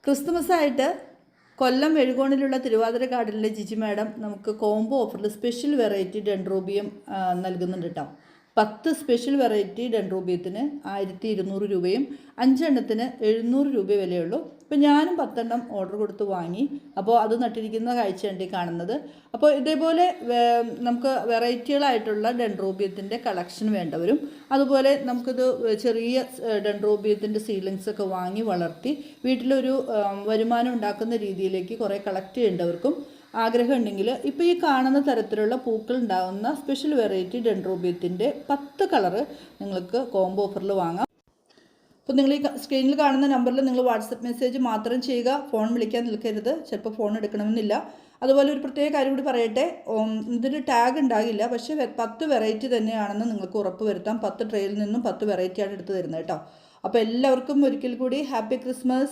Christmas ആയിട്ട് കൊല്ലം വെഴുകോണിലുള്ള Thiruvathira ഗാർഡനിലെ Jiji madam നമുക്ക് combo ഓഫറിൽ സ്പെഷ്യൽ വെറൈറ്റി ഡെൻഡ്രോബിയം നൽകുന്നുണ്ട് കേട്ടോ. 10 സ്പെഷ്യൽ വെറൈറ്റി ഡെൻഡ്രോബിയത്തിന് 1200 രൂപയും 5 എണ്ണത്തിന് 700 രൂപ വിലയുള്ളൂ. ഇപ്പം ഞാനും 10 എണ്ണം ഓർഡർ കൊടുത്ത് വാങ്ങി. അപ്പോൾ അത് നട്ടിരിക്കുന്ന കാഴ്ചയാണ് ഈ കാണുന്നത്. അപ്പോൾ ഇതേപോലെ നമുക്ക് വെറൈറ്റികളായിട്ടുള്ള ഡെൻഡ്രോബിയത്തിൻ്റെ കളക്ഷൻ വേണ്ടവരും അതുപോലെ നമുക്കിത് ചെറിയ ഡെൻഡ്രോബിയത്തിൻ്റെ സീഡ്ലിങ്സ് ഒക്കെ വാങ്ങി വളർത്തി വീട്ടിലൊരു വരുമാനം ഉണ്ടാക്കുന്ന രീതിയിലേക്ക് കുറേ കളക്ട് ചെയ്യേണ്ടവർക്കും ആഗ്രഹമുണ്ടെങ്കിൽ ഇപ്പോൾ ഈ കാണുന്ന തരത്തിലുള്ള പൂക്കൾ ഉണ്ടാകുന്ന സ്പെഷ്യൽ വെറൈറ്റി ഡെൻഡ്രോബിയത്തിൻ്റെ 10 കളറ് നിങ്ങൾക്ക് കോംബോ ഓഫറിൽ വാങ്ങാം. അപ്പോൾ നിങ്ങൾ ഈ സ്ക്രീനിൽ കാണുന്ന നമ്പറിൽ നിങ്ങൾ വാട്സപ്പ് മെസ്സേജ് മാത്രം ചെയ്യുക. ഫോൺ വിളിക്കാൻ നിൽക്കരുത്, ചിലപ്പോൾ ഫോൺ എടുക്കണമെന്നില്ല. അതുപോലെ ഒരു പ്രത്യേക കാര്യം കൂടി പറയട്ടെ, ഇതിൽ ടാഗ് ഉണ്ടാകില്ല, പക്ഷേ 10 വെറൈറ്റി തന്നെയാണെന്ന് നിങ്ങൾക്ക് ഉറപ്പ് വരുത്താം. 10 ട്രെയിൽ നിന്നും 10 വെറൈറ്റിയാണ് എടുത്ത് തരുന്നത് കേട്ടോ. അപ്പോൾ എല്ലാവർക്കും ഒരിക്കൽ കൂടി ഹാപ്പി ക്രിസ്മസ്.